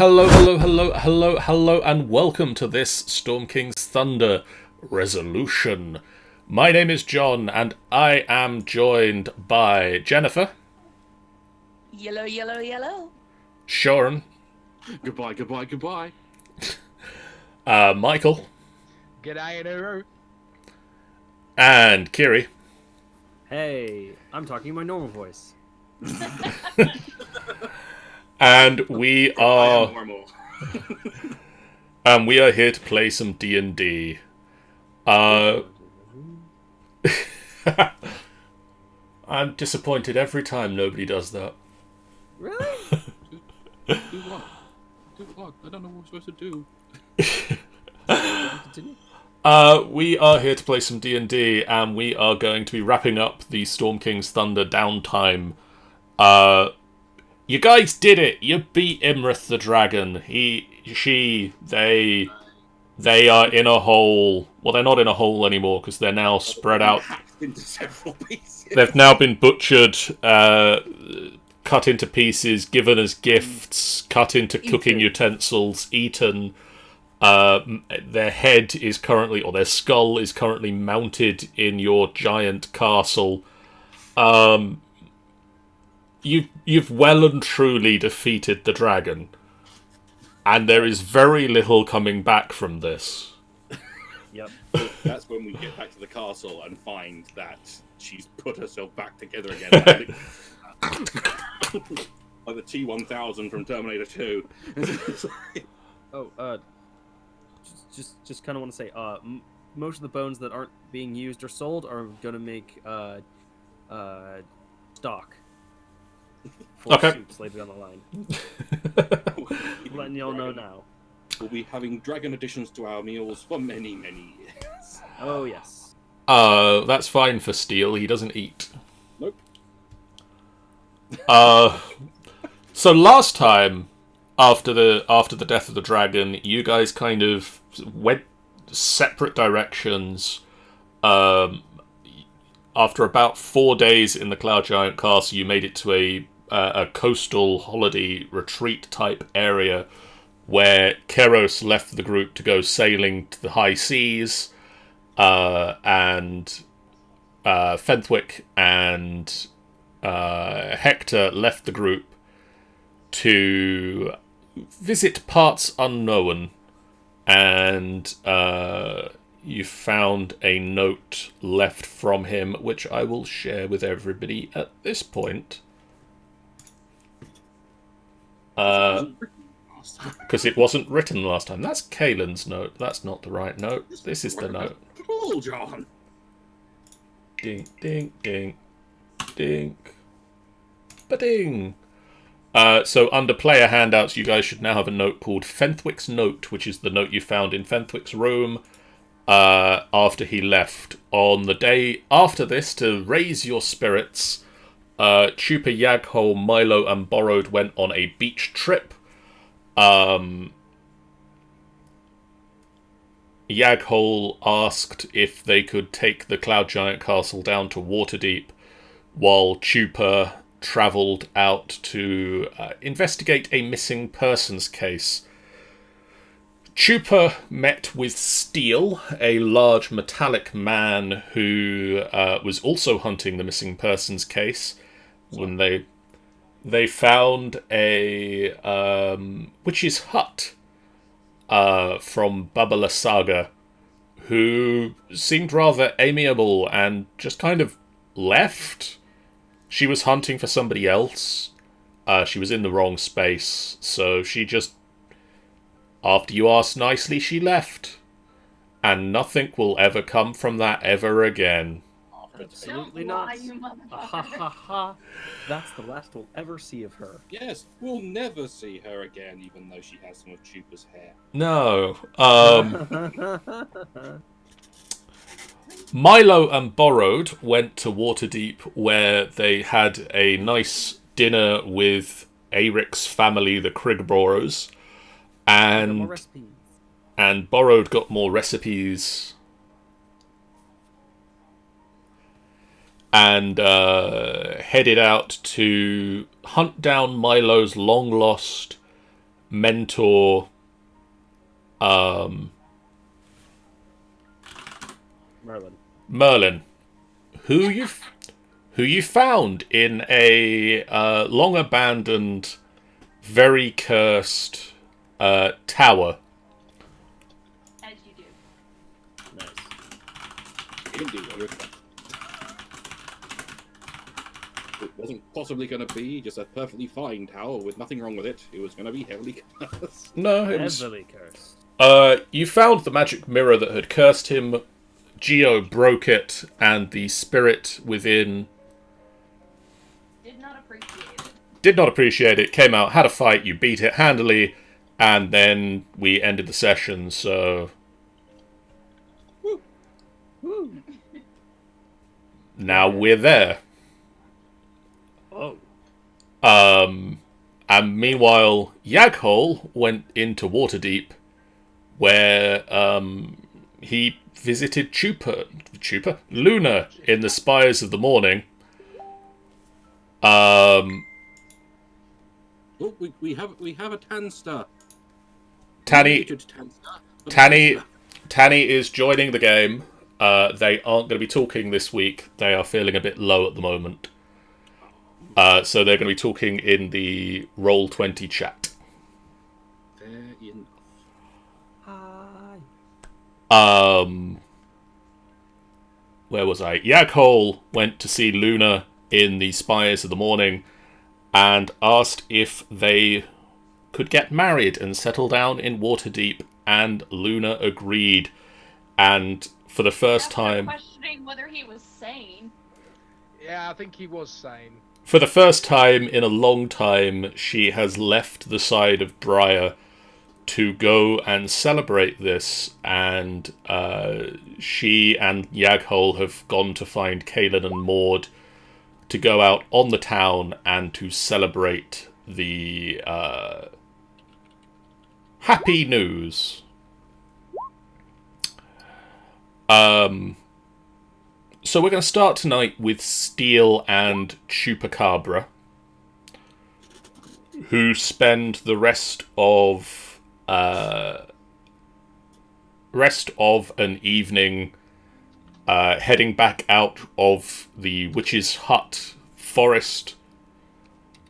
hello, and welcome to this Storm King's Thunder resolution. My name is John, and I am joined by Jennifer. Yellow. Sharon. Goodbye. Michael. G'day. And Kiri. Hey, I'm talking in my normal voice. And we are here to play some D&D. I'm disappointed every time nobody does that. Really? Do what? I don't know what we're supposed to do. Continue. We are here to play some D&D, and we are going to be wrapping up the Storm King's Thunder downtime. You guys did it! You beat Imrith the dragon. They are in a hole. Well, they're not in a hole anymore, because they're now spread out. Hacked into several pieces. They've now been butchered, cut into pieces, given as gifts, cut into cooking utensils, eaten. Their head is currently, or their skull is currently mounted in your giant castle. You've well and truly defeated the dragon, and there is very little coming back from this. Yep. That's when we get back to the castle and find that she's put herself back together again. Like the T-1000 from Terminator 2. Just kind of want to say, most of the bones that aren't being used or sold are going to make stock for soups later down the line. Letting y'all know now. We'll be having dragon additions to our meals for many, many years. Oh yes. That's fine for Steel. He doesn't eat. Nope. So last time, after the death of the dragon, you guys kind of went separate directions. After about 4 days in the Cloud Giant Castle, you made it to a coastal holiday retreat type area where Keros left the group to go sailing to the high seas, and Fenthwick and Hector left the group to visit parts unknown, and you found a note left from him, which I will share with everybody at this point. Because it wasn't written last time. That's Kaelin's note. That's not the right note. This is the note. Cool, John. Ding, ding, ding, ding, ba-ding. So under player handouts, you guys should now have a note called Fenthwick's Note, which is the note you found in Fenthwick's room after he left. On the day after this, to raise your spirits, Chupa, Yaghole, Milo and Borrowed went on a beach trip. Yaghole asked if they could take the Cloud Giant Castle down to Waterdeep, while Chupa travelled out to investigate a missing persons case. Chupa met with Steel, a large metallic man who was also hunting the missing persons case, when they found a witch's hut from Babala Saga, who seemed rather amiable and just kind of left. She was hunting for somebody else. She was in the wrong space, so she just, after you asked nicely, she left. And nothing will ever come from that ever again. Absolutely not. Ha ha ha. That's the last we'll ever see of her. Yes, we'll never see her again, even though she has some of Chupa's hair. No. Milo and Borrowed went to Waterdeep, where they had a nice dinner with Aeric's family, the Krigboros, and Borrowed got more recipes, and headed out to hunt down Milo's long-lost mentor, Merlin, who you found in a long abandoned, very cursed tower. As you do. Nice. Indeed, what do you expect? It wasn't possibly going to be just a perfectly fine tower with nothing wrong with it. It was going to be heavily cursed. No, it was. Heavily cursed. You found the magic mirror that had cursed him. Geo broke it, and the spirit within Did not appreciate it. came out, had a fight, you beat it handily, and then we ended the session, so... Woo. Now we're there. Oh. And meanwhile, Yaghol went into Waterdeep, where he visited Luna in the Spires of the Morning. Oh, we have a Tanster. Tanny is joining the game. They aren't going to be talking this week. They are feeling a bit low at the moment. So they're going to be talking in the Roll20 chat. Fair enough. Hi. Where was I? Yaghol went to see Luna in the Spires of the Morning and asked if they could get married and settle down in Waterdeep, and Luna agreed. And for the first time... questioning whether he was sane. Yeah, I think he was sane. For the first time in a long time, she has left the side of Briar to go and celebrate this, and she and Yaghol have gone to find Kaelin and Maud to go out on the town and to celebrate the happy news. So we're going to start tonight with Steel and Chupacabra, who spend the rest of an evening heading back out of the Witch's Hut forest,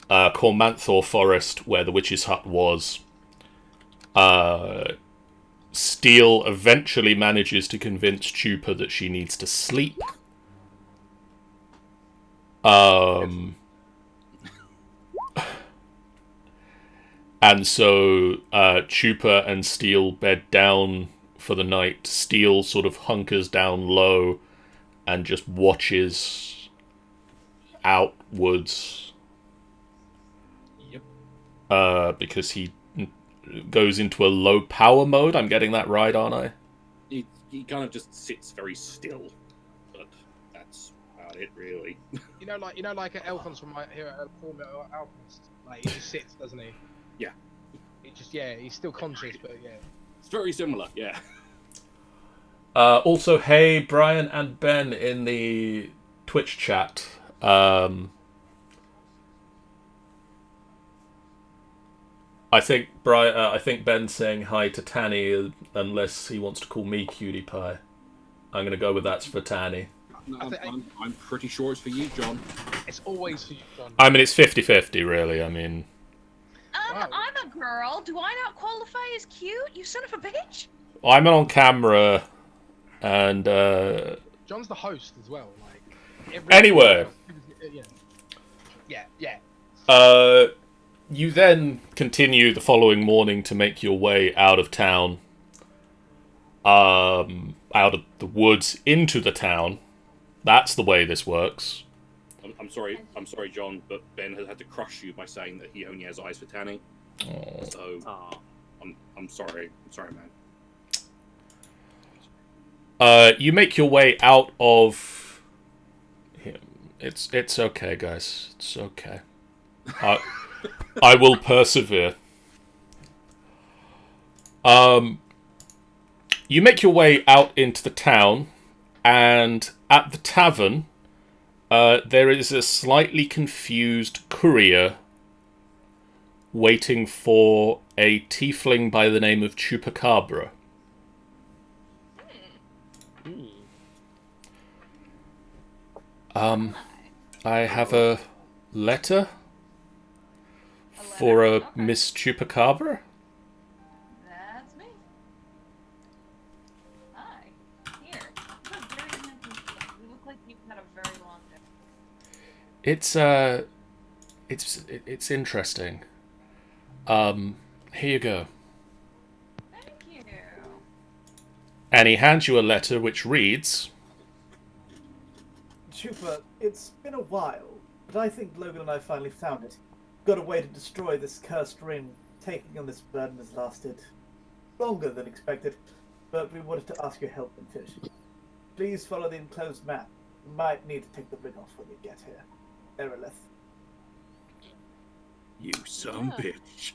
Cormanthor Forest, where the Witch's Hut was. Steel eventually manages to convince Chupa that she needs to sleep. And so Chupa and Steel bed down for the night. Steel sort of hunkers down low and just watches outwards. Yep. Because he goes into a low power mode. I'm getting that right, aren't I? He kind of just sits very still, but that's about it, really. You know, like Elkons from my here at Fullmetal Alchemist. Like he just sits, doesn't he? Yeah. He's still conscious, but yeah. It's very similar, yeah. Also, hey, Brian and Ben in the Twitch chat. I think Ben's saying hi to Tanny, unless he wants to call me Cutie Pie. I'm going to go with that's for Tanny. No, I'm pretty sure it's for you, John. It's always for you, John. I mean, it's 50-50, really. I mean... Wow. I'm a girl. Do I not qualify as cute? You son of a bitch. I'm on camera, and... John's the host as well. Like Anyway. Yeah. You then continue the following morning to make your way out of town. Out of the woods into the town. That's the way this works. I'm sorry, John, but Ben has had to crush you by saying that he only has eyes for Tanny. Oh. So, I'm sorry. I'm sorry, man. You make your way out of him. It's okay, guys. It's okay. I will persevere. You make your way out into the town, and at the tavern, there is a slightly confused courier waiting for a tiefling by the name of Chupacabra. I have a letter for a Okay. Miss Chupacabra. That's me. Hi. Here. You have very handsome skin. You look like you've had a very long day. It's interesting. Here you go. Thank you. And he hands you a letter which reads, Chupa, it's been a while, but I think Logan and I finally found it. Got a way to destroy this cursed ring. Taking on this burden has lasted longer than expected, but we wanted to ask your help in finishing it. Please follow the enclosed map. You might need to take the ring off when you get here. Erilith. You son bitch.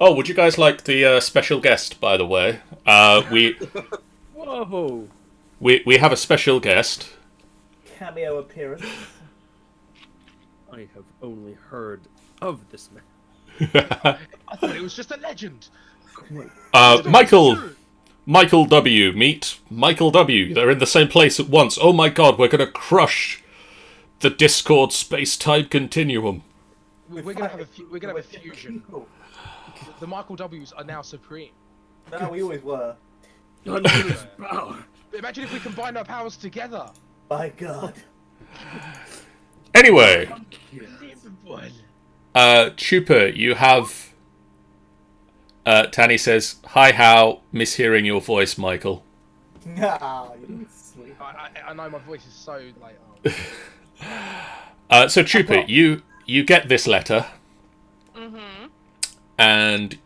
"Oh, would you guys like the special guest? By the way, Whoa! we have a special guest." Cameo appearance. I have only heard of this man. I thought it was just a legend. Michael W. Meet Michael W. They're in the same place at once. Oh my God, we're gonna crush the Discord space-time continuum. We're gonna have a fusion. The Michael W's are now supreme. No, we always were. Unlimited power. Imagine if we combine our powers together. My God. Anyway, Unbelievable. Chupa, you have... Tanny says, "Hi, how? Mishearing your voice, Michael." Ah, you're sweet. I know my voice is so like. So Chupa, you get this letter, Mm-hmm. and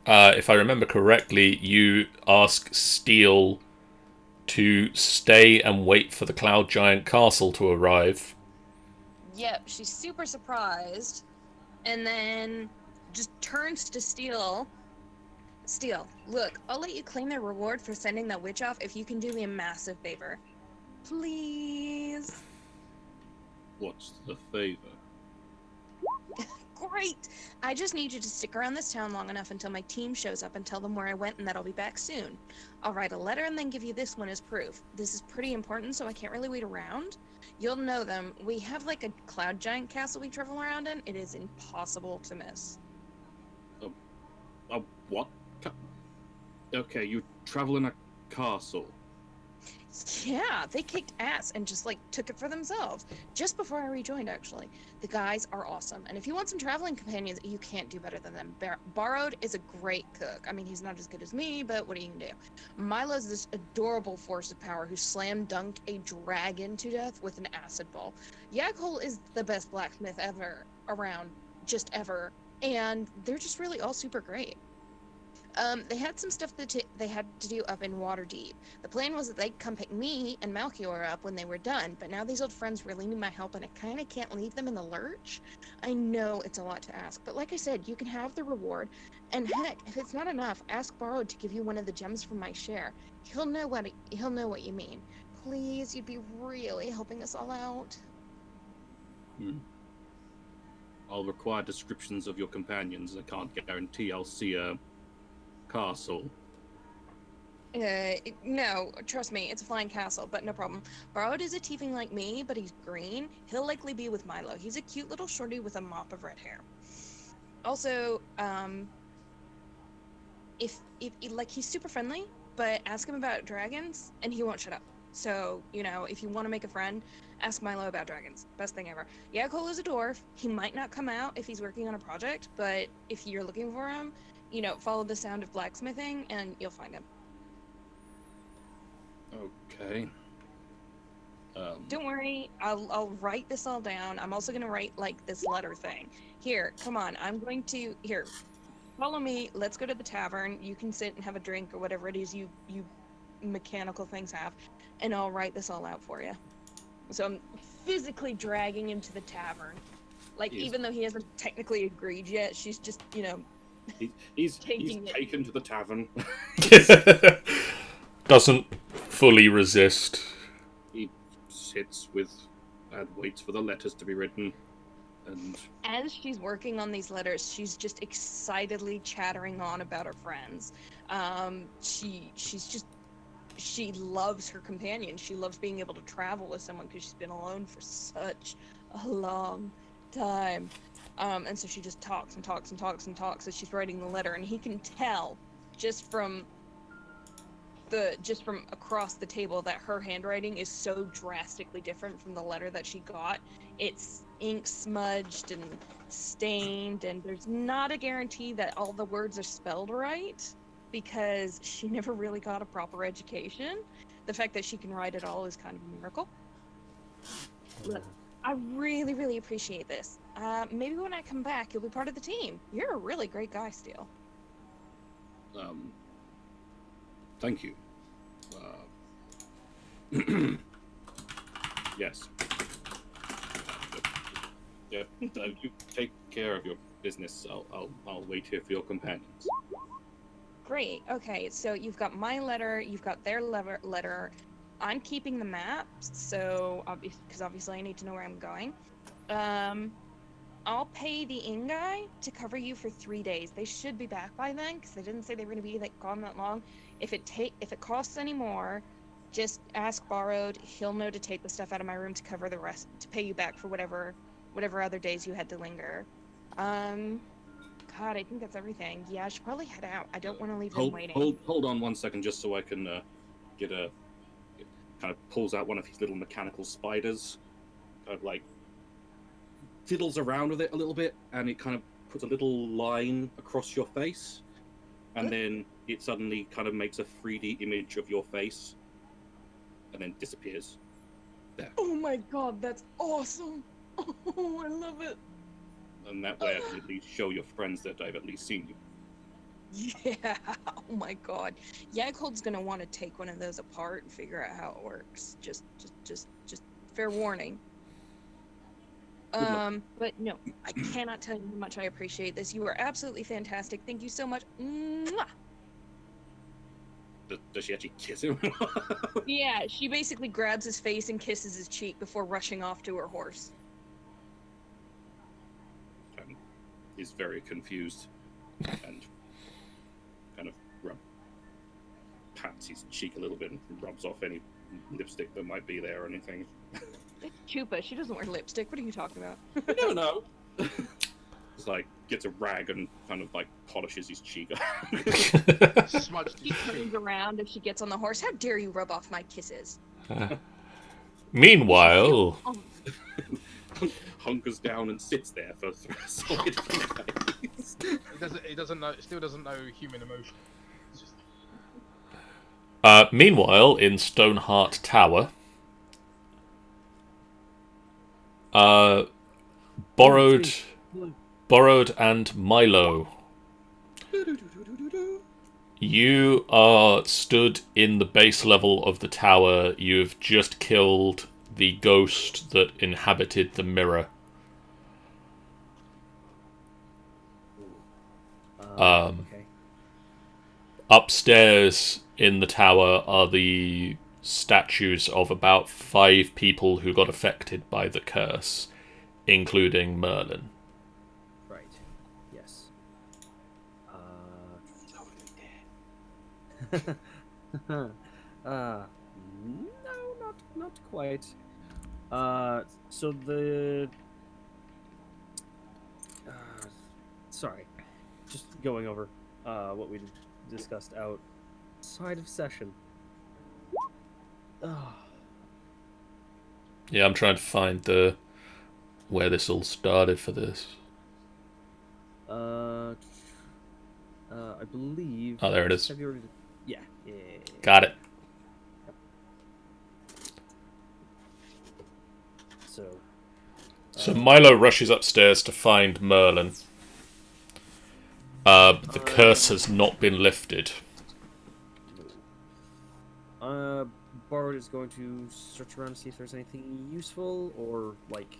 if I remember correctly, you ask Steel to stay and wait for the Cloud Giant Castle to arrive. Yep, she's super surprised, and then just turns to Steel. Steel, look, I'll let you claim the reward for sending that witch off if you can do me a massive favor. Please. What's the favor? Great! I just need you to stick around this town long enough until my team shows up and tell them where I went and that I'll be back soon. I'll write a letter and then give you this one as proof. This is pretty important, so I can't really wait around. You'll know them. We have like a cloud giant castle we travel around in. It is impossible to miss. What? Okay, you travel in a castle. Yeah, they kicked ass and just like took it for themselves. Just before I rejoined, actually. The guys are awesome, and if you want some traveling companions, you can't do better than them. Borrowed is a great cook. I mean, he's not as good as me, but what are you gonna do? Milo's this adorable force of power who slam dunked a dragon to death with an acid ball. Yaghol is the best blacksmith ever around, just ever, and they're just really all super great. They had some stuff that they had to do up in Waterdeep. The plan was that they'd come pick me and Malchior up when they were done, but now these old friends really need my help, and I kind of can't leave them in the lurch. I know it's a lot to ask, but like I said, you can have the reward, and heck, if it's not enough, ask Borrowed to give you one of the gems from my share. He'll know what you mean. Please, you'd be really helping us all out. I'll require descriptions of your companions. I can't guarantee I'll see a castle. No, trust me, it's a flying castle, but no problem. Borrowed is a tiefling like me, but he's green. He'll likely be with Milo. He's a cute little shorty with a mop of red hair. Also, if like, he's super friendly, but ask him about dragons, and he won't shut up. So, you know, if you want to make a friend, ask Milo about dragons. Best thing ever. Yaghol is a dwarf. He might not come out if he's working on a project, but if you're looking for him, you know, follow the sound of blacksmithing, and you'll find him. Okay. Don't worry, I'll write this all down. I'm also gonna write, like, this letter thing. Here, come on, here, follow me, let's go to the tavern. You can sit and have a drink or whatever it is you mechanical things have, and I'll write this all out for you. So I'm physically dragging him to the tavern. Like, even though he hasn't technically agreed yet, she's just, you know, He's taken taken to the tavern. Doesn't fully resist. He sits with and waits for the letters to be written. And As she's working on these letters, she's just excitedly chattering on about her friends. She loves her companion. She loves being able to travel with someone because she's been alone for such a long time. And so she just talks and talks and talks and talks as she's writing the letter, and he can tell just from across the table that her handwriting is so drastically different from the letter that she got. It's ink smudged and stained, and there's not a guarantee that all the words are spelled right because she never really got a proper education. The fact that she can write at all is kind of a miracle. Look, I really, really appreciate this. Maybe when I come back, you'll be part of the team. You're a really great guy, Steele. Thank you. Yes. Yeah, you take care of your business. I'll wait here for your companions. Great. Okay, so you've got my letter, you've got their letter. I'm keeping the maps, so because obviously I need to know where I'm going. I'll pay the inn guy to cover you for 3 days. They should be back by then, because they didn't say they were going to be gone that long. If it costs any more, just ask Borrowed. He'll know to take the stuff out of my room to cover the rest, to pay you back for whatever other days you had to linger. God, I think that's everything. Yeah, I should probably head out. I don't want to leave them waiting. Hold on 1 second, just so I can kind of pulls out one of his little mechanical spiders, kind of like fiddles around with it a little bit, and it kind of puts a little line across your face, and then it suddenly kind of makes a 3D image of your face, and then disappears. There. Oh my God, that's awesome! Oh, I love it. And that way I can at least show your friends that I've at least seen you. Yeah. Oh my God. Yaghold's gonna want to take one of those apart and figure out how it works. Just fair warning. But no, I cannot tell you how much I appreciate this. You are absolutely fantastic. Thank you so much. Mwah! Does she actually kiss him? Yeah, she basically grabs his face and kisses his cheek before rushing off to her horse. He's very confused and kind of pats his cheek a little bit and rubs off any lipstick that might be there or anything. It's Chupa. She doesn't wear lipstick. What are you talking about? You never know. It's like gets a rag and kind of like polishes his cheek. Smudged She his turns cheek. around if she gets on the horse. How dare you rub off my kisses? Meanwhile, Hunkers down and sits there for a solid few days. He doesn't know. Still doesn't know human emotion. It's just meanwhile, in Stoneheart Tower, Borrowed and Milo, you are stood in the base level of the tower. You've just killed the ghost that inhabited the mirror. Okay. Upstairs in the tower are the statues of about 5 people who got affected by the curse, including Merlin. Right. Yes. No, not quite. So the. Sorry, just going over what we discussed outside of session. Yeah, I'm trying to find where this all started for this. I believe. Oh, there it is. February. Yeah. Got it. So Milo rushes upstairs to find Merlin. The curse has not been lifted. Borrowed is going to search around to see if there's anything useful, or like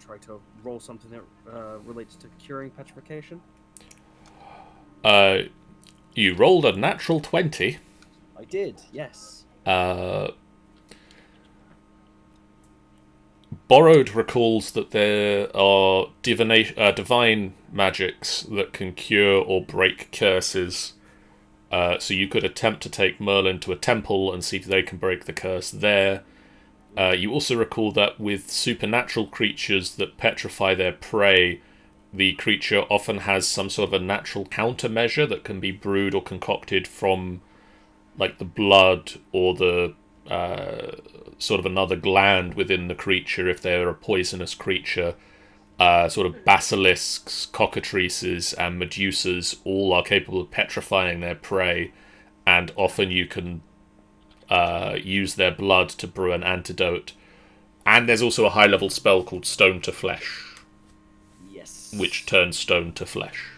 try to roll something that relates to curing petrification. You rolled a natural 20. I did, yes. Borrowed recalls that there are divine magics that can cure or break curses. So you could attempt to take Merlin to a temple and see if they can break the curse there. You also recall that with supernatural creatures that petrify their prey, the creature often has some sort of a natural countermeasure that can be brewed or concocted from like the blood or the sort of another gland within the creature if they're a poisonous creature. Sort of basilisks, cockatrices, and medusas all are capable of petrifying their prey, and often you can use their blood to brew an antidote. And there's also a high-level spell called Stone to Flesh, Yes. which turns stone to flesh.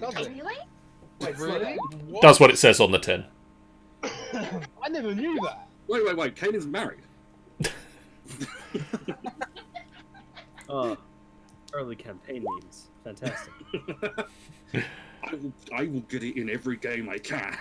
Does it? Really? Wait, slow Really? down. What? Does what it says on the tin. I never knew that. Wait. Kanan's married. Early campaign memes. Fantastic. I will get it in every game I can.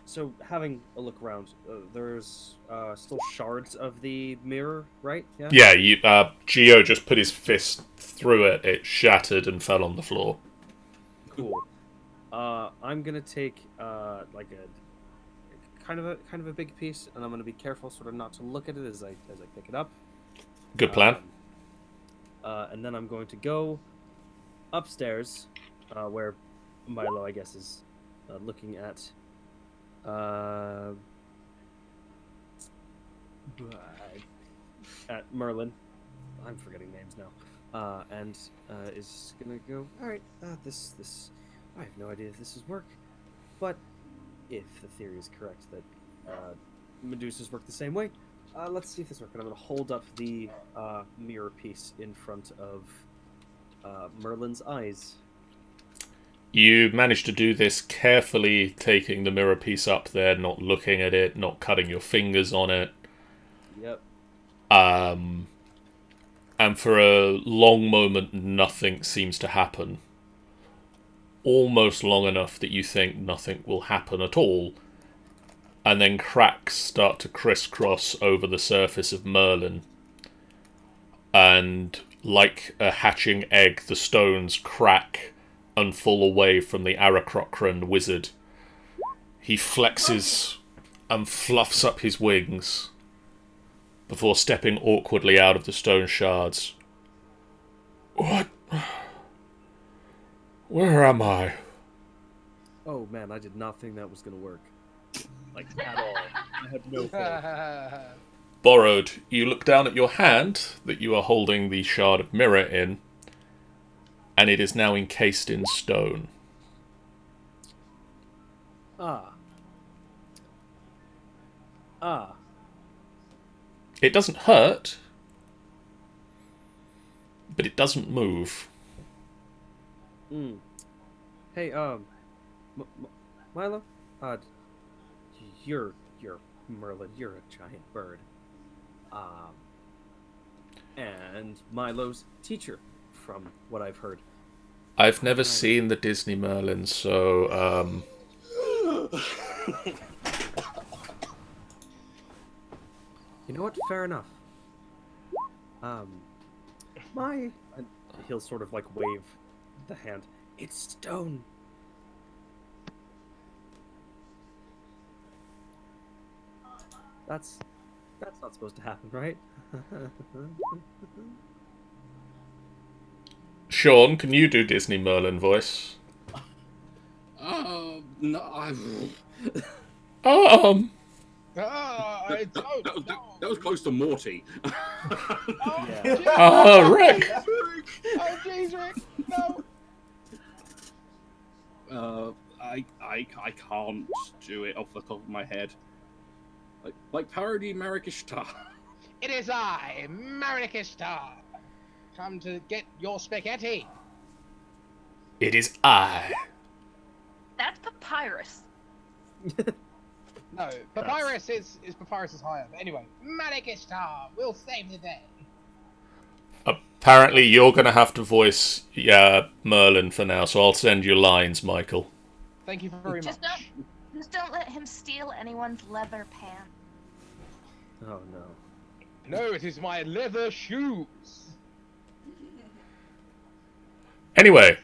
So having a look around, there's still shards of the mirror, right? Yeah, Geo just put his fist through it, it shattered and fell on the floor. Cool. I'm gonna take like a kind of a big piece, and I'm gonna be careful sort of not to look at it as I pick it up. Good plan. And then I'm going to go upstairs, where Milo, I guess, is looking at Merlin. I'm forgetting names now. And is gonna go. All right. This. I have no idea if this is work, but if the theory is correct that Medusas work the same way, let's see if this works. And I'm gonna hold up the mirror piece in front of Merlin's eyes. You managed to do this carefully, taking the mirror piece up there, not looking at it, not cutting your fingers on it. Yep. And for a long moment, nothing seems to happen. Almost long enough that you think nothing will happen at all. And then cracks start to crisscross over the surface of Merlin. And like a hatching egg, the stones crack and fall away from the Aarakocran wizard. He flexes and fluffs up his wings before stepping awkwardly out of the stone shards. What? Where am I? Oh man, I did not think that was gonna work. Like, at all. I had no faith. Borrowed, you look down at your hand that you are holding the shard of mirror in, and it is now encased in stone. Ah. It doesn't hurt, but it doesn't move. Hey, Milo? You're Merlin. You're a giant bird. And Milo's teacher, from what I've heard. I've never seen the Disney Merlin, so, You know what? Fair enough. And he'll sort of like wave the hand. It's stone. That's not supposed to happen, right? Sean, can you do Disney Merlin voice? No, I... I don't know. that was close to Morty. Oh, Yeah. jeez. Rick! Oh, jeez, Rick. No. I can't do it off the top of my head. Like parody Marikishtar. It is I, Marikishtar. Come to get your spaghetti. It is I. That's papyrus. No, Papyrus is Papyrus is higher. But anyway, Marikishtar will save the day. Apparently you're going to have to voice Merlin for now, so I'll send you lines, Michael. Thank you very much. Just Just don't let him steal anyone's leather pants. Oh no. No, it is my leather shoes. Anyway,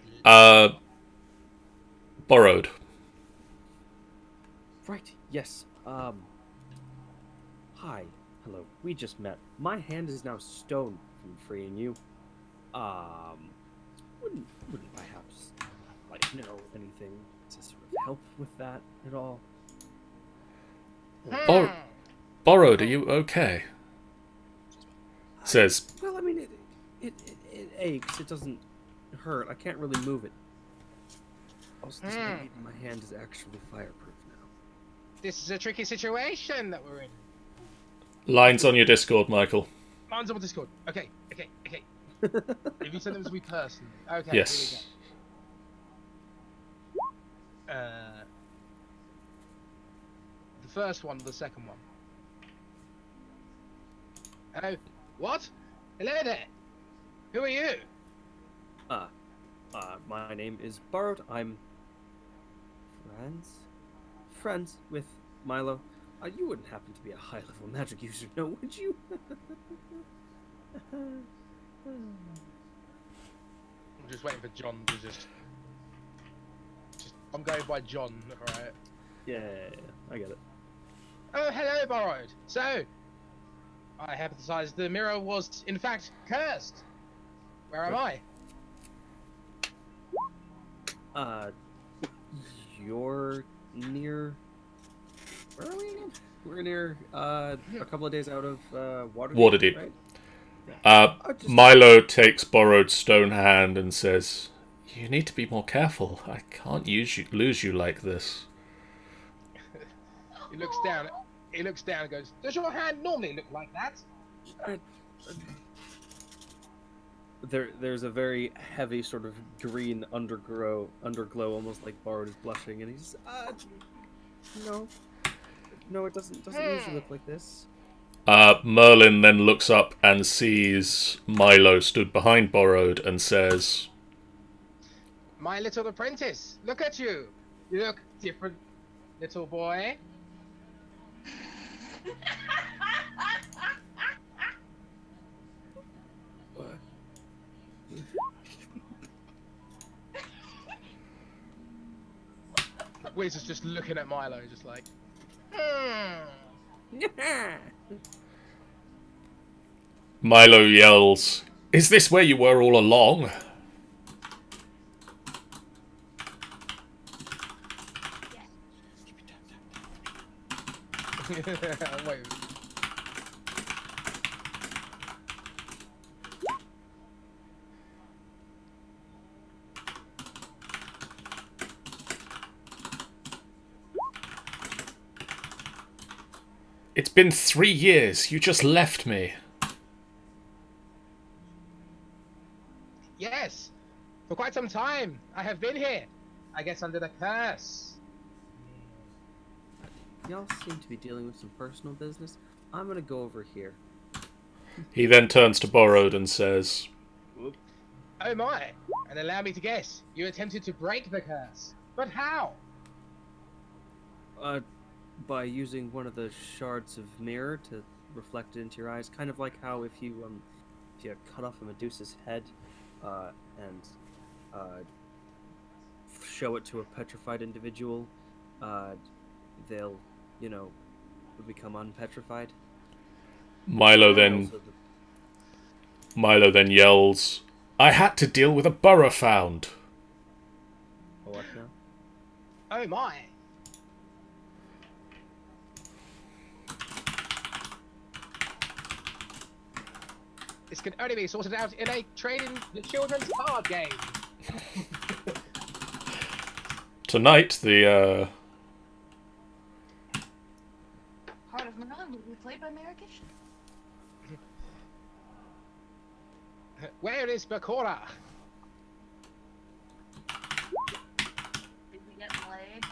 Borrowed. Right. Yes. Hi. Hello. We just met. My hand is now stone from freeing you. Wouldn't perhaps know anything to sort of help with that at all? Borrowed, are you okay? Says. Well, I mean, it aches. It doesn't hurt. I can't really move it. Also, this might mean my hand is actually fireproof now. This is a tricky situation that we're in. Lines on your Discord, Michael. Mine's on Discord. Okay. If you send them to me personally. Okay, Yes. Here we go. The first one or the second one? Hello? What? Hello there! Who are you? My name is Borrowed. I'm friends with Milo. You wouldn't happen to be a high-level magic user, no, would you? I'm just waiting for John to just I'm going by John, alright? Yeah, I get it. Oh, hello, Borrowed. So, I hypothesized the mirror was, in fact, cursed. Where am I? You're near... Where are we again? We're near, a couple of days out of, Waterdeep, Waterdeep. right? Milo takes Borrowed's stone hand and says, "You need to be more careful. I can't lose you like this." He looks down and goes, does your hand normally look like that? There's a very heavy sort of green underglow, almost like Borrowed is blushing, and he's, no, it doesn't usually look like this. Merlin then looks up and sees Milo stood behind Borrowed and says, My little apprentice, look at you. You look different, little boy. Wiz is just looking at Milo, just like, Milo yells, "Is this where you were all along?" Wait. It's been 3 years. You just left me. Yes, for quite some time I have been here. I guess under the curse. Y'all seem to be dealing with some personal business. I'm gonna go over here. He then turns to Borrowed and says, Oh my, and allow me to guess, you attempted to break the curse. But how? By using one of the shards of mirror to reflect it into your eyes, kind of like how if you cut off a Medusa's head, and show it to a petrified individual, they'll, become unpetrified. Milo then yells, "I had to deal with a burrow found." What now? Oh my. This can only be sorted out in a trading the children's card game. Tonight, the Heart of Merlin will be played by Marrakesh. Where is Bakura? Did we get played?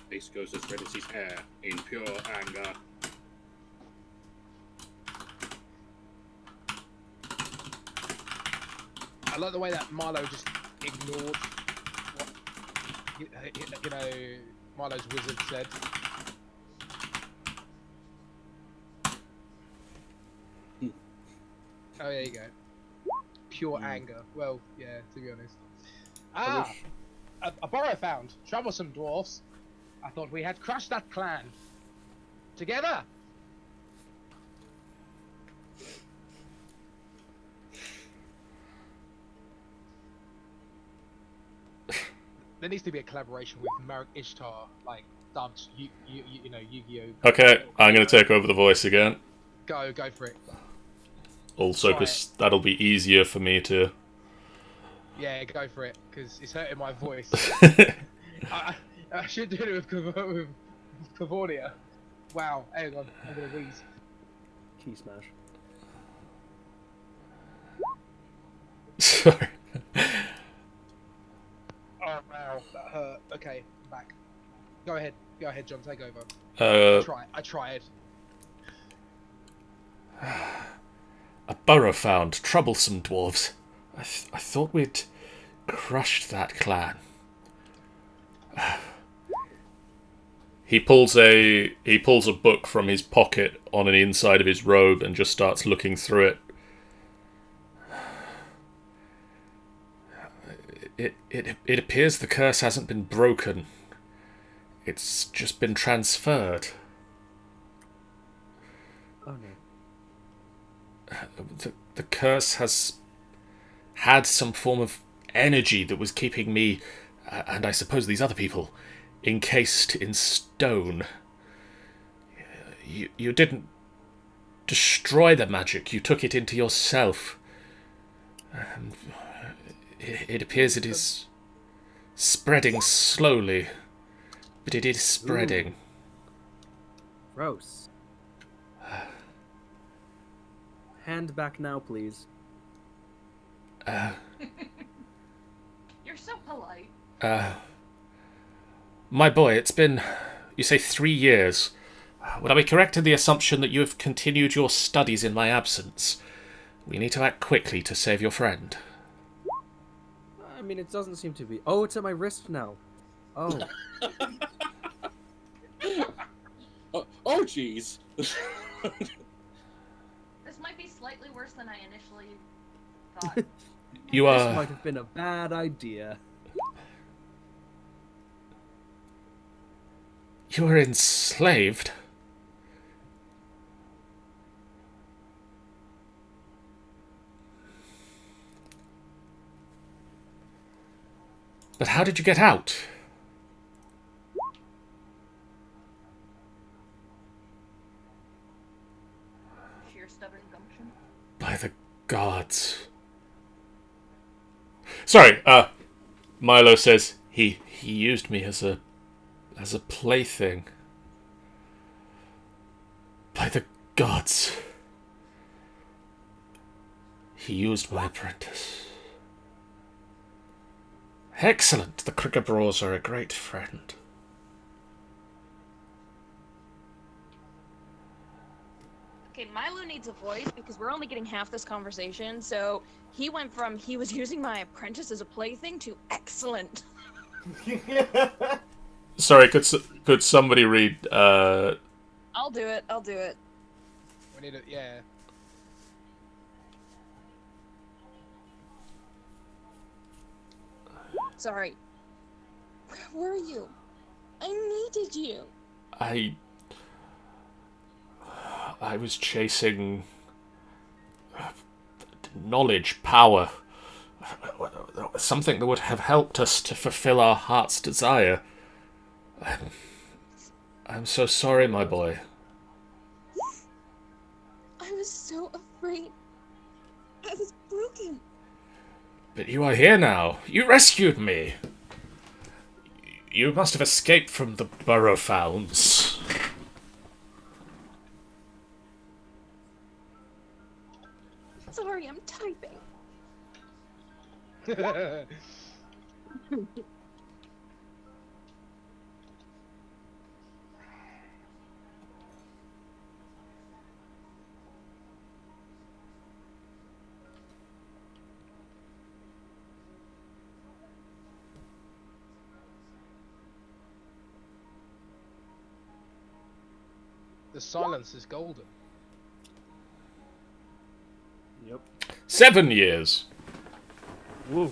Face goes as red as his hair in pure anger. I like the way that Milo just ignored you know, Milo's wizard said. Oh, there you go. Pure anger. Well, yeah, to be honest. Ah, a burrow found. Troublesome dwarfs. I thought we had crushed that clan. Together. There needs to be a collaboration with Merrick Ishtar, like dubbed, you know, Yu-Gi-Oh. Okay, I'm going to take over the voice again. Go for it. Also, because that'll be easier for me to... Yeah, go for it, because it's hurting my voice. I should do it with Cavonia. Wow, hang on, I'm gonna wheeze. Key smash. Sorry. Oh wow, that hurt. Okay, I'm back. Go ahead, John, take over. I tried. A burrow found. Troublesome dwarves. I thought we'd crushed that clan. He pulls a book from his pocket on the inside of his robe and just starts looking through it. It appears the curse hasn't been broken. It's just been transferred. Oh no. The curse has had some form of energy that was keeping me, and I suppose these other people, encased in stone. You didn't destroy the magic, you took it into yourself. It appears it is spreading slowly, but it is spreading. Ooh. Gross. Hand back now, please. You're so polite. My boy, it's been, you say, 3 years. Would I be correct in the assumption that you have continued your studies in my absence? We need to act quickly to save your friend. I mean, it doesn't seem to be. Oh, it's at my wrist now. Oh. Oh, jeez. This might be slightly worse than I initially thought. You This are... might have been a bad idea. You were enslaved? But how did you get out? Sheer stubborn gumption. By the gods. Sorry, Milo says he used me as a plaything. By the gods. He used my apprentice. Excellent. The Crickabrawls are a great friend. Okay, Milo needs a voice because we're only getting half this conversation. So he went from he was using my apprentice as a plaything to excellent. Sorry, could somebody read? I'll do it. We need it, yeah. Sorry. Where were you? I needed you. I was chasing knowledge, power, something that would have helped us to fulfill our heart's desire. I'm so sorry, my boy. I was so afraid. I was broken. But you are here now. You rescued me. You must have escaped from the Burrowfounds. Sorry, I'm typing. The silence is golden. Yep. 7 years. Woo.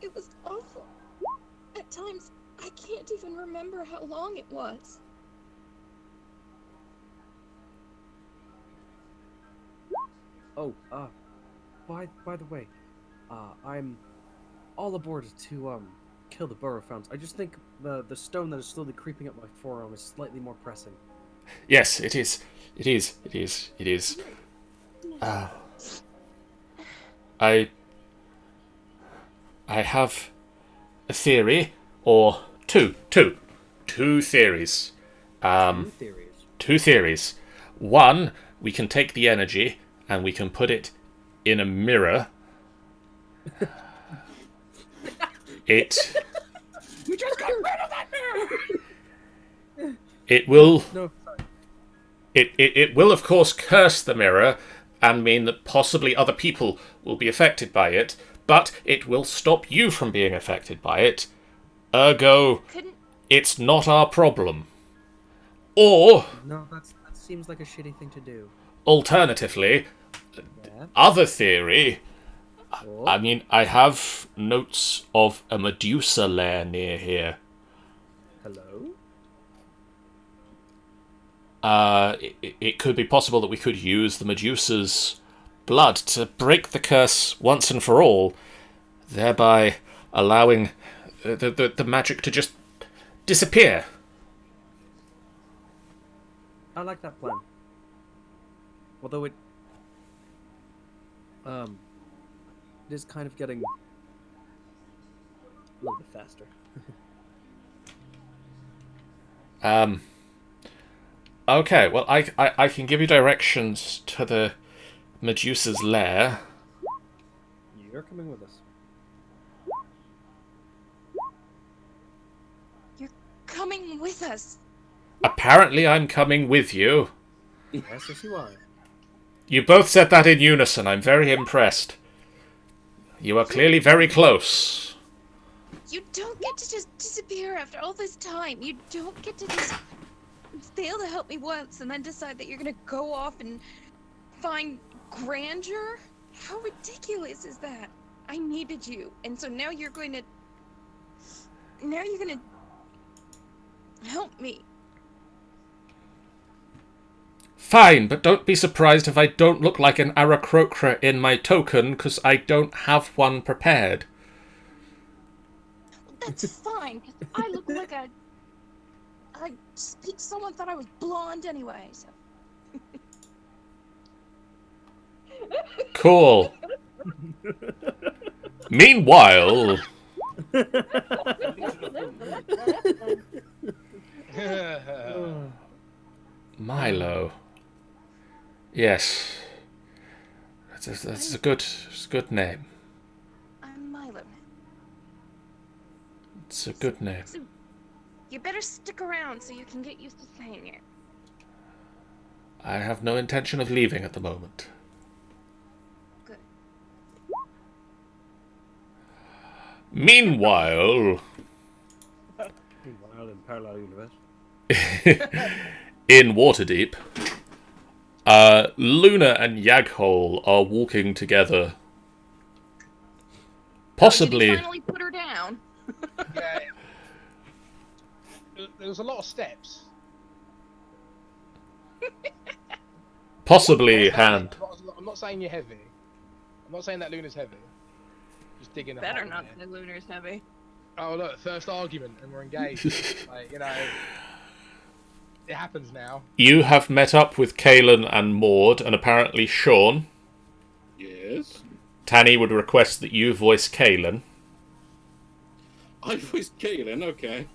It was awful. At times, I can't even remember how long it was. Oh, by the way, I'm all aboard to kill the burrow founds. I just think the stone that is slowly creeping up my forearm is slightly more pressing. Yes, it is. It is. It is. It is. I have a theory, or two theories. Two theories. Two theories. One, we can take the energy and we can put it in a mirror. We just got rid of that mirror! It will. No, sorry. It will, of course, curse the mirror and mean that possibly other people will be affected by it, but it will stop you from being affected by it. Ergo, Couldn't it's not our problem. Or, No, that seems like a shitty thing to do. alternatively, Yeah. other theory, Oh. I mean, I have notes of a Medusa lair near here. Hello? It could be possible that we could use the Medusa's blood to break the curse once and for all, thereby allowing the magic to just disappear. I like that plan. Although it is kind of getting a little bit faster. Okay, well, I can give you directions to the Medusa's lair. You're coming with us. you're coming with us? Apparently, I'm coming with you. Yes, you are. You both said that in unison. I'm very impressed. You are clearly very close. You don't get to just disappear after all this time. You don't get to just fail to help me once and then decide that you're gonna go off and find grandeur? How ridiculous is that? I needed you, and so now you're gonna help me. Fine, but don't be surprised if I don't look like an Aarakocran in my token, because I don't have one prepared. That's fine, 'cause I look like someone thought I was blonde anyway, so. Cool. Meanwhile, Milo. Yes. That's a good name. I'm Milo. It's a good name. So you better stick around so you can get used to saying it. I have no intention of leaving at the moment. Good. Meanwhile, Meanwhile, in parallel universe. in Waterdeep, Luna and Yaghole are walking together. Possibly. Did he finally put her down? Yeah. There was a lot of steps. Possibly hand. I'm not saying you're heavy. I'm not saying that Luna's heavy. Just digging a Better hole not there. say Lunar's heavy. Oh look, first argument and we're engaged. Like, it happens now. You have met up with Kaelin and Maud, and apparently Sean. Yes. Tanny would request that you voice Kaelin. I was Kaelin, okay.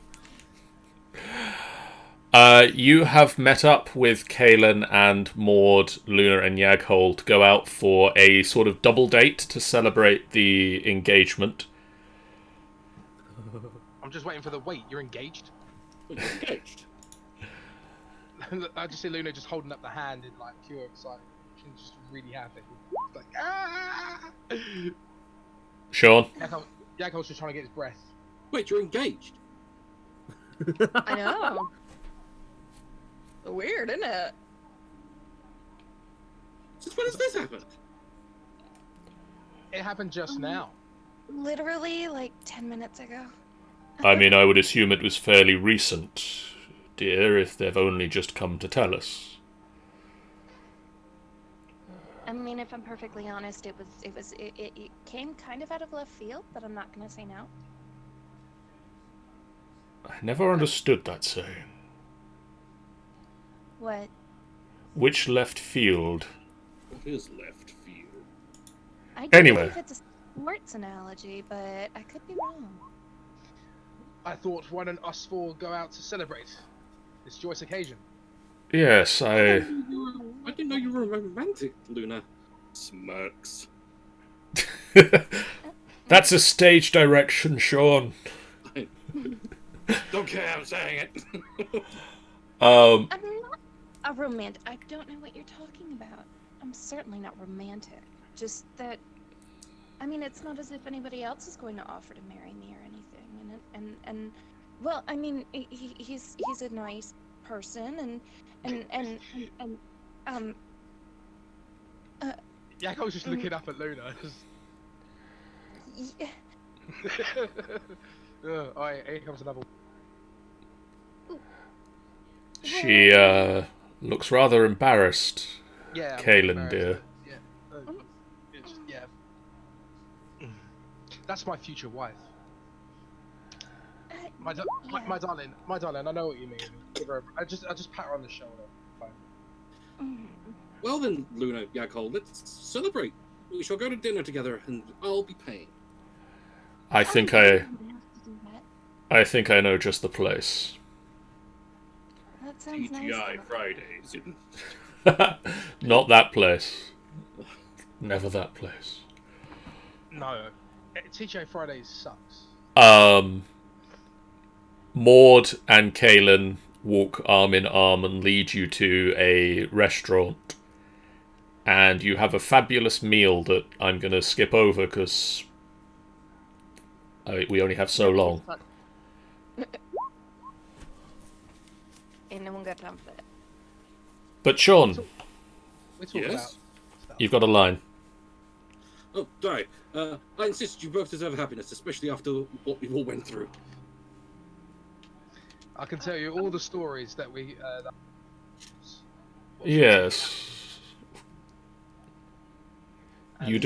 You have met up with Kaelin and Maud, Luna and Yaghole to go out for a sort of double date to celebrate the engagement. I'm just waiting for the wait. You're engaged? Well, you're engaged. I just see Luna just holding up the hand in like pure excitement. She's just really happy. It's like, ah! Sean? Yaghole's just trying to get his breath. Wait, you're engaged? I know. Weird, isn't it? Since when has this happened? It happened just now. Literally, like 10 minutes ago. I mean, I would assume it was fairly recent, dear, if they've only just come to tell us. I mean, if I'm perfectly honest, it came kind of out of left field, but I'm not gonna say no. I never understood that saying. What? Which left field? What is left field? I do Anyway. believe it's a sports analogy, but I could be wrong. I thought, why don't us four go out to celebrate this joyous occasion? Yes, I didn't know you were romantic, Luna. Smirks. That's a stage direction, Sean. Don't care, I'm saying it. Um, I'm not a romantic. I don't know what you're talking about. I'm certainly not romantic. Just that, I mean, it's not as if anybody else is going to offer to marry me or anything. And well, I mean, he's a nice person, Yakko's just looking up at Luna. yeah. Alright, here comes another one. she, looks rather embarrassed. Yeah. I'm Kaelin, embarrassed. dear. Yeah. Yeah. That's my future wife. My darling, I know what you mean. Give her I just pat her on the shoulder. Fine. Well then, Luna, Yakko, let's celebrate. We shall go to dinner together, and I'll be paying. I think I know just the place. That sounds nice. TGI Fridays. Not that place. Never that place. No. TJ Fridays sucks. Maud and Kaelin walk arm in arm and lead you to a restaurant. And you have a fabulous meal that I'm going to skip over because we only have so long. Ain't no one got time for that. But Sean, We're talking Yes? about stuff. you've got a line. Oh, sorry. I insist you both deserve happiness, especially after what we all went through. I can tell you all the stories that we. Yes. And You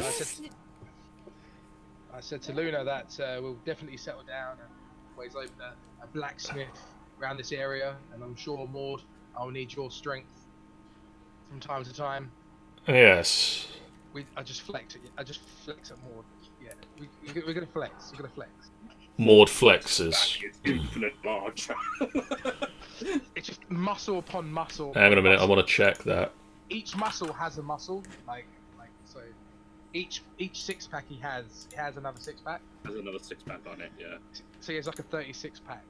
I said to Luna that we'll definitely settle down and always open a blacksmith around this area, and I'm sure, Maud, I'll need your strength from time to time. Yes. I just flex at you. I just flex at Maud. Yeah, we're gonna flex. We're gonna flex. Maud flexes. That is infinite large. It's just muscle upon muscle. Hang on a minute, I muscle. want to check that. Each muscle has a muscle, like so. Each six pack he has another six pack. There's another 6-pack on it, yeah. So he has like a 36 pack.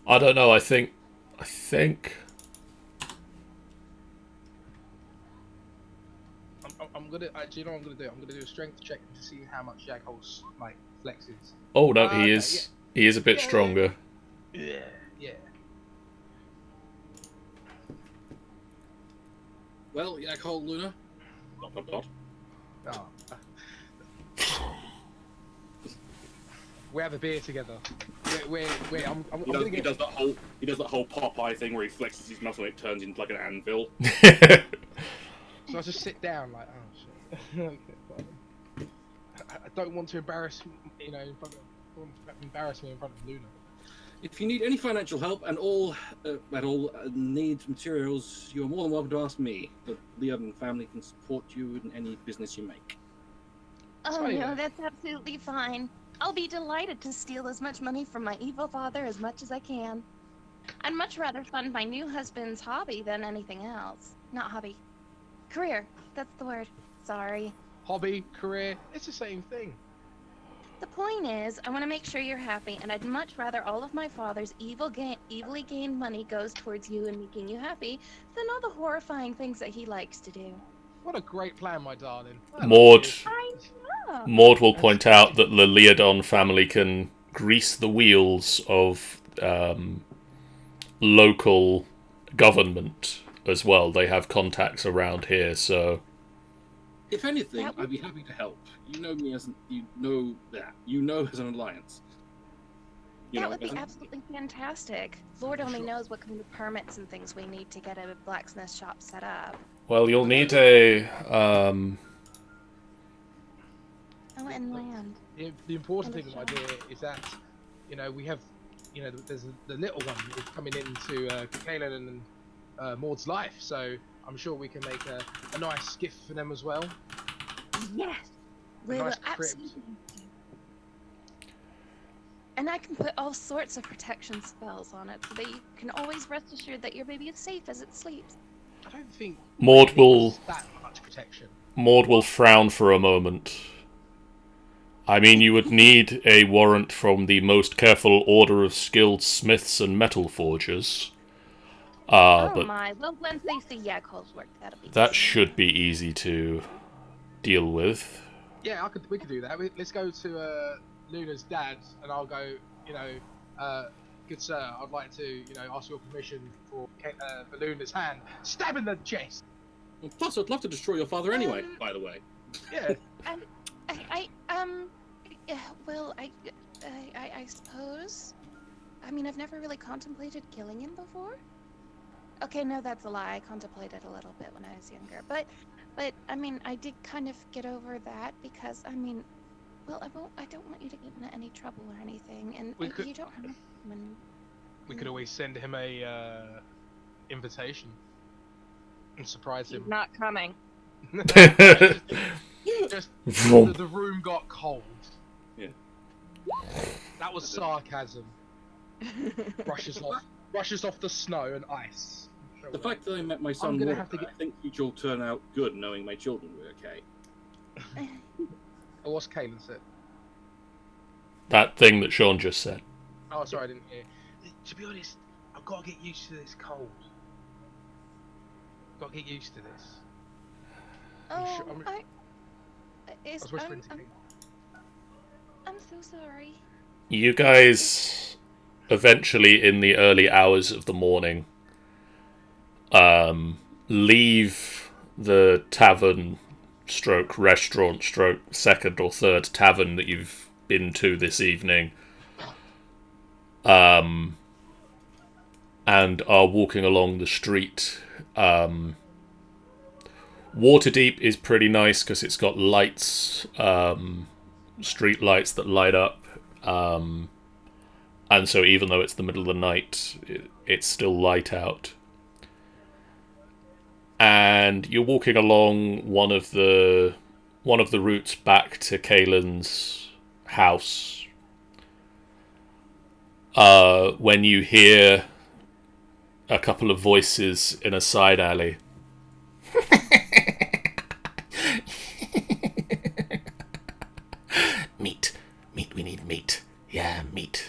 I don't know, I think... I'm gonna. Actually, you know what I'm gonna do? I'm gonna do a strength check to see how much Yakko's like flexes. Oh no, Okay, he is a bit stronger. Yeah. Yeah. Well, Yakko, Luna. Dot. Oh. We have a beer together. I'm He gonna does that whole Popeye thing where he flexes his muscle and it turns into like an anvil. So I just sit down like, oh shit. Okay, fine. I don't want to embarrass, me in front of Luna. If you need any financial help and all need materials, you are more than welcome to ask me. The Liam family can support you in any business you make. Oh Sorry, no, man. that's absolutely fine. I'll be delighted to steal as much money from my evil father as much as I can. I'd much rather fund my new husband's hobby than anything else. Not hobby. Career. That's the word. Sorry. Hobby, career, it's the same thing. The point is, I want to make sure you're happy, and I'd much rather all of my father's evilly gained money goes towards you and making you happy than all the horrifying things that he likes to do. What a great plan, my darling. I Maud, love you. I know. Maud will point out that the Leodon family can grease the wheels of local government as well. They have contacts around here, so If anything, That would- I'd be happy to help. You know me as as an alliance. That would be as an- absolutely fantastic. Lord only knows what kind of permits and things we need to get a blacksmith shop set up. well, you'll need a Oh, and land. The important thing, my dear, is that we have there's the little one is coming into Kaelin and Maud's life, so I'm sure we can make a nice gift for them as well. Yes, we nice will crypt. absolutely. And I can put all sorts of protection spells on it, so that you can always rest assured that your baby is safe as it sleeps. I don't think Maud it will needs that much protection. frown for a moment. I mean, you would need a warrant from the most careful order of skilled smiths and metal forgers. Oh But my! Well, once they see Yakov's work, that'll be. that easy. should be easy to deal with. Yeah, we could do that. Let's go to Luna's dad, and I'll go. Good sir, I'd like to ask your permission for Luna's hand. Stab in the chest. Plus, I'd love to destroy your father anyway. By the way. Yeah. Yeah, well, I suppose. I mean, I've never really contemplated killing him before. Okay, no, that's a lie. I contemplated a little bit when I was younger, but I mean, I did kind of get over that because I mean, well, I don't want you to get into any trouble or anything, and you don't have. We could always send him a invitation and surprise He's him. not coming. Just the room got cold. Yeah. That was sarcasm. Brushes off the snow and ice. The fact that I met my son, gonna Walker, have to get- I think future will turn out good, knowing my children were okay. Oh, what's Kaelin said? That thing that Sean just said. Oh, sorry, I didn't hear. To be honest, I've got to get used to this cold. Got to get used to this. Oh, I was whispering to Kaelin. I'm so sorry. You guys, eventually in the early hours of the morning, leave the tavern stroke restaurant stroke second or third tavern that you've been to this evening, and are walking along the street. Waterdeep is pretty nice because it's got lights, street lights that light up, and so even though it's the middle of the night, it's still light out. And you're walking along one of the routes back to Kaelin's house, when you hear a couple of voices in a side alley. Meat, we need meat. Yeah, meat.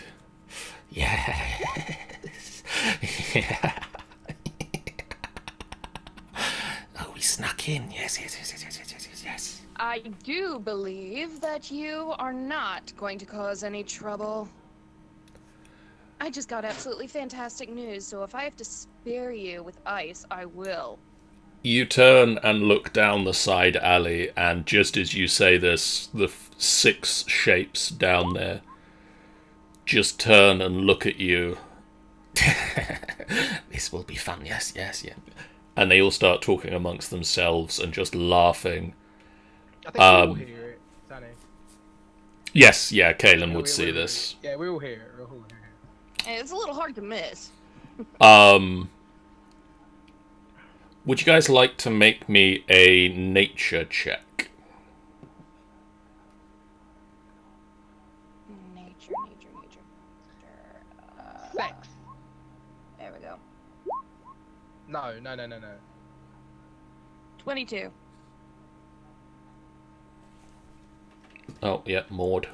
Yes. Yeah. Oh, we snuck in. Yes. I do believe that you are not going to cause any trouble. I just got absolutely fantastic news, so if I have to spare you with ice, I will. You turn and look down the side alley, and just as you say this, the 6 shapes down there just turn and look at you. This will be fun, yes. And they all start talking amongst themselves and just laughing. I think we all hear it, Danny. Yes, yeah, Kaelin Yeah, would we see all this. hear it. Yeah, we all hear it. We all hear it. It's a little hard to miss. Would you guys like to make me a nature check? Nature. Sex. There we go. No. 22. Oh, yeah, Maud.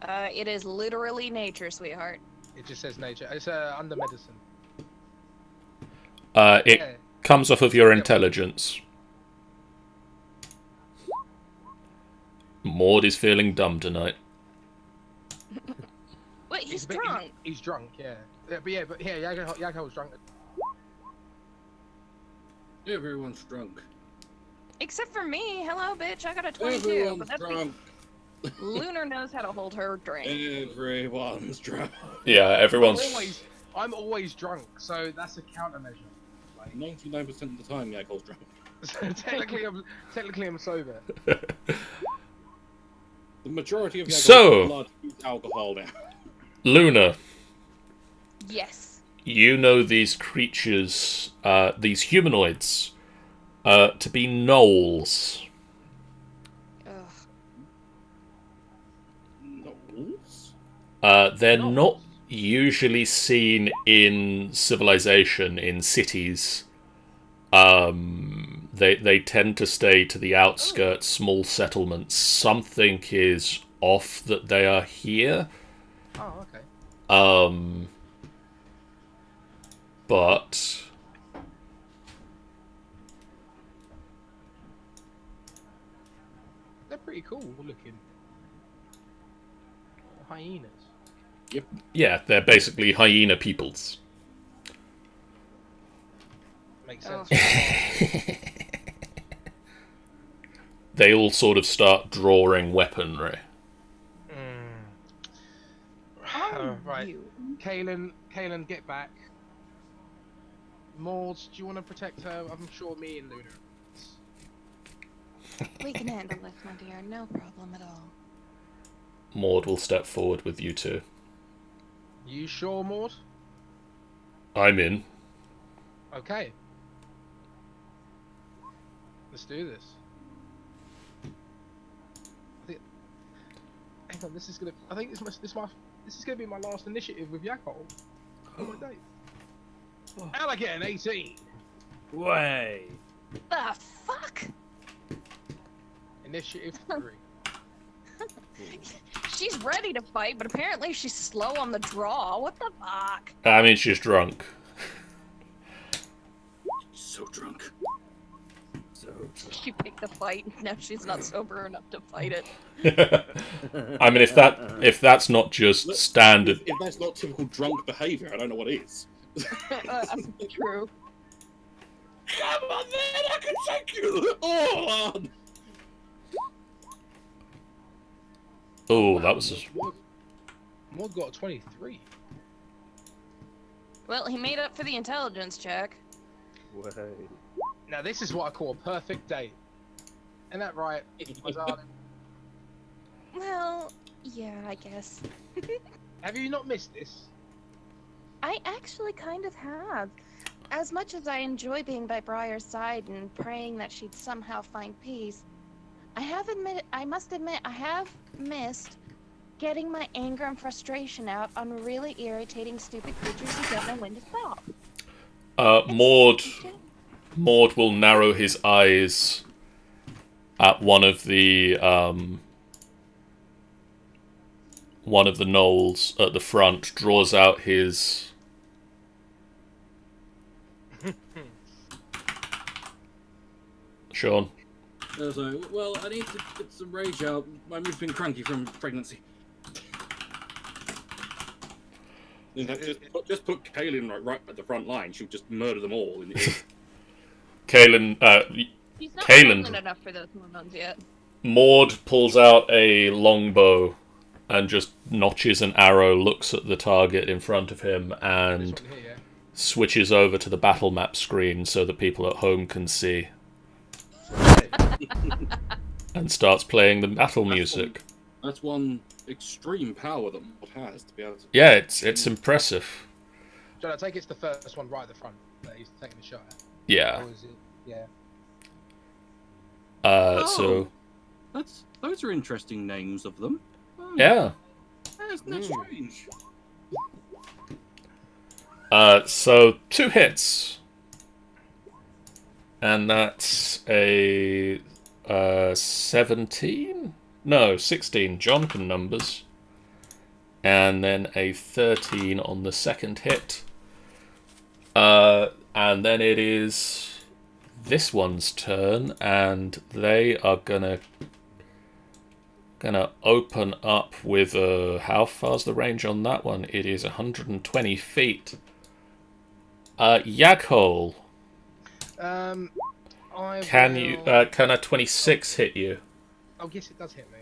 It is literally nature, sweetheart. It just says nature. It's under medicine. It Yeah. comes off of your intelligence. Maud is feeling dumb tonight. Wait, he's a bit- drunk. He's drunk, yeah. Yakko was drunk. Everyone's drunk. Except for me. Hello, bitch. I got a 22. Everyone's But that's drunk. Lunar knows how to hold her drink. Everyone's drunk. Yeah, everyone's. I'm always drunk, so that's a countermeasure. Like, 99% of the time, Yakko's drunk. so technically I'm sober. The majority of So- blood is alcohol now. Luna, Yes. you know these creatures, these humanoids, to be gnolls. Ugh. Knowles? They're not usually seen in civilization, in cities. They tend to stay to the outskirts, small settlements. Something is off that they are here. Oh, okay. But They're pretty cool looking. Hyenas. yeah, they're basically hyena peoples. Makes Oh. sense. They all sort of start drawing weaponry. Right. You. Kaylin, get back. Maud, do you want to protect her? I'm sure me and Luna. We can handle this, my dear. No problem at all. Maud will step forward with you two. You sure, Maud? I'm in. Okay. Let's do this. Hang on, this is gonna. I think this is gonna be my last initiative with Yakko. Oh my day. And I get an 18. Way. The fuck? Initiative 3. She's ready to fight, but apparently she's slow on the draw. What the fuck? I mean, she's drunk. So drunk. So She picked the fight. Now she's not sober enough to fight it. I mean, if that's not just standard. If that's not typical drunk behaviour, I don't know what is. True. Come on then, I can take you all on! Oh, that was. Maud got a 23. Well, he made up for the intelligence check. way. Now this is what I call a perfect date. Isn't that right, my darling? Well, yeah, I guess. Have you not missed this? I actually kind of have. As much as I enjoy being by Briar's side and praying that she'd somehow find peace, I must admit I have missed getting my anger and frustration out on really irritating stupid creatures who don't know when to stop. Maud will narrow his eyes at one of the gnolls at the front, draws out his Sean. So, well, I need to get some rage out. My mood's been cranky from pregnancy. Just put Kaylin right at the front line. She'll just murder them all. Kaylin, He's not Kaylin. violent enough for those hormones yet. Maud pulls out a longbow and just notches an arrow, looks at the target in front of him, and This one here, yeah. switches over to the battle map screen so that people at home can see. And starts playing the battle music. That's one extreme power that Maud has to be able to. Yeah, it's impressive. John, I take it's the first one right at the front that he's taking the shot at. Yeah. Or is it? Yeah. So Those are interesting names of them. Oh, yeah. That's strange. So 2 hits. And that's a 17? No, 16. John can numbers. And then a 13 on the second hit. And then it is this one's turn, and they are gonna Gonna open up with how far's the range on that one? It is 120 feet. Yaghol, can a 26 hit you? Oh, yes, it does hit me.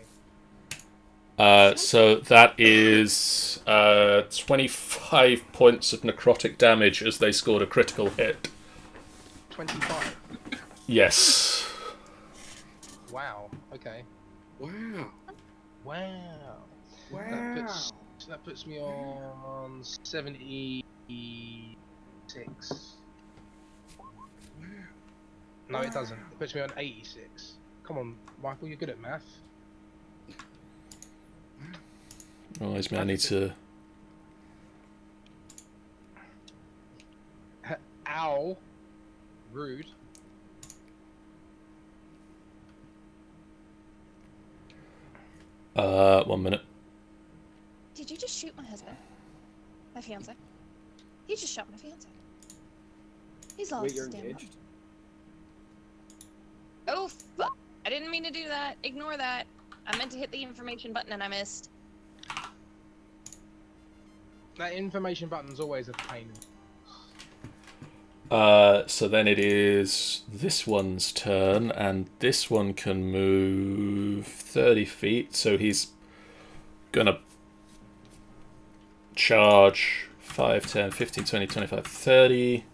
So that is 25 points of necrotic damage as they scored a critical hit. 25. Yes. Wow. Okay. Wow. Wow. That puts me on 76. No, it doesn't. It puts me on 86. Come on, Michael, you're good at math. Otherwise, man, I need to... Ow. Rude. One minute. Did you just shoot my husband? My fiance? He just shot my fiance. He's lost his damn mind. Oh, fuck. I didn't mean to do that. Ignore that. I meant to hit the information button and I missed. That information button's always a pain. So then it is this one's turn, and this one can move 30 feet, so he's gonna charge 5, 10, 15, 20, 25, 30.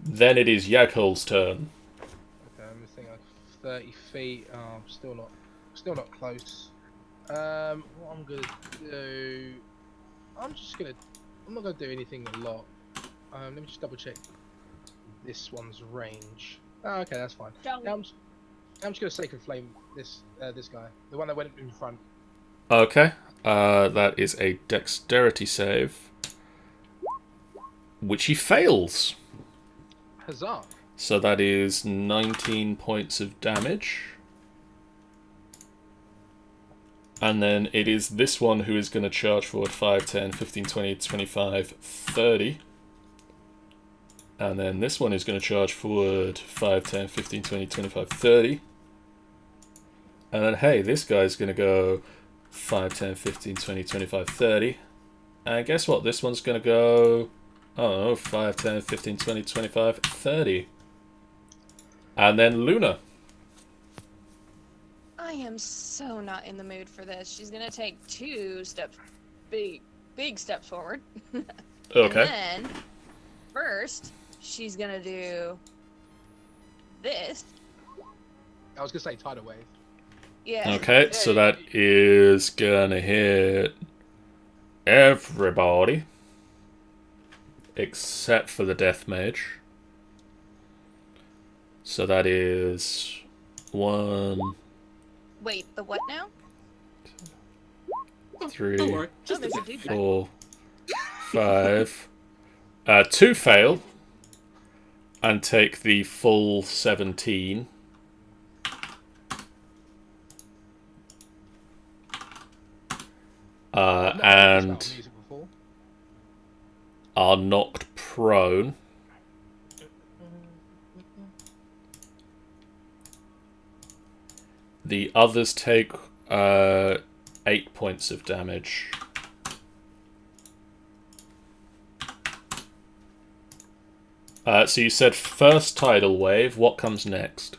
Then it is Yaghol's turn. Okay, I'm just thinking like 30 feet. Oh, still not close. What I'm gonna do... I'm not gonna do anything a lot. Let me just double check this one's range. Oh, okay, that's fine. Don't. Now I'm just gonna sacred flame this guy, the one that went in front. Okay, that is a dexterity save, which he fails. Huzzah! So that is 19 points of damage. And then it is this one who is going to charge forward 5, 10, 15, 20, 25, 30. And then this one is going to charge forward 5, 10, 15, 20, 25, 30. And then, hey, this guy's going to go 5, 10, 15, 20, 25, 30. And guess what? This one's going to go, I don't know, 5, 10, 15, 20, 25, 30. And then Luna. I am so not in the mood for this. She's gonna take 2 steps, big steps forward. Okay. And then, first, she's gonna do this. I was gonna say Tidal Wave. Yeah. Okay, so that is gonna hit everybody except for the Death Mage. So that is 1, Wait, the what now? 3, Don't worry. Oh, there's a dude back. 4, 5. 2 fail and take the full 17. And are knocked prone. The others take 8 points of damage. So you said first Tidal Wave. What comes next?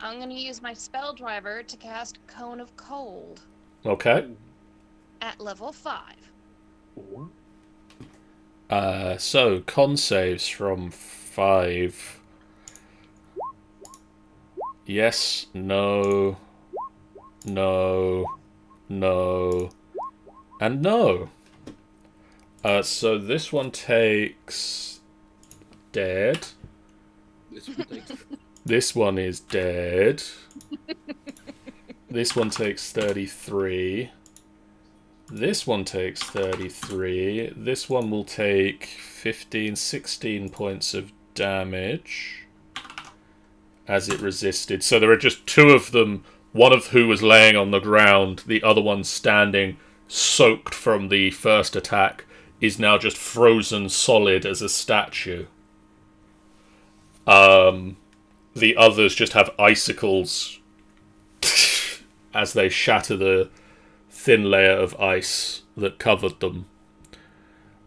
I'm gonna use my spell driver to cast Cone of Cold Okay. at level 5. So con saves from 5. Yes, no, no, no, and no. So this one takes dead. This one is dead. This one takes 33. This one takes 33. This one will take 15, 16 points of damage as it resisted. So there are just 2 of them, one of who was laying on the ground, the other one standing, soaked from the first attack, is now just frozen solid as a statue. The others just have icicles as they shatter the thin layer of ice that covered them.